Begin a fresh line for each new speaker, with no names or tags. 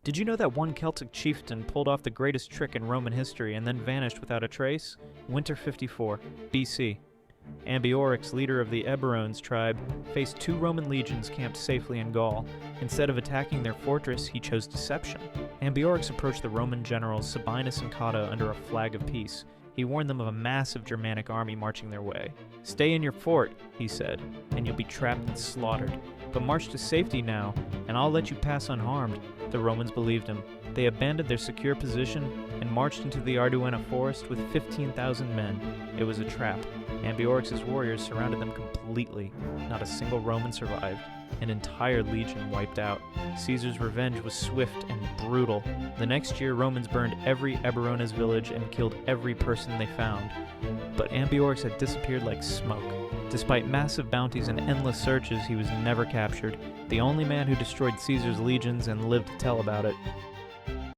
Did you know that one Celtic chieftain pulled off the greatest trick in Roman history and then vanished without a trace? Winter 54, BC. Ambiorix, leader of the Eburones tribe, faced 2 Roman legions camped safely in Gaul. Instead of attacking their fortress, he chose deception. Ambiorix approached the Roman generals Sabinus and Cotta under a flag of peace. He warned them of a massive Germanic army marching their way. "Stay in your fort," he said, "and you'll be trapped and slaughtered. But march to safety now, and I'll let you pass unharmed." The Romans believed him. They abandoned their secure position and marched into the Arduena forest with 15,000 men. It was a trap. Ambiorix's warriors surrounded them completely. Not a single Roman survived. An entire legion wiped out. Caesar's revenge was swift and brutal. The next year, Romans burned every Eburones village and killed every person they found. But Ambiorix had disappeared like smoke. Despite massive bounties and endless searches, he was never captured. The only man who destroyed Caesar's legions and lived to tell about it.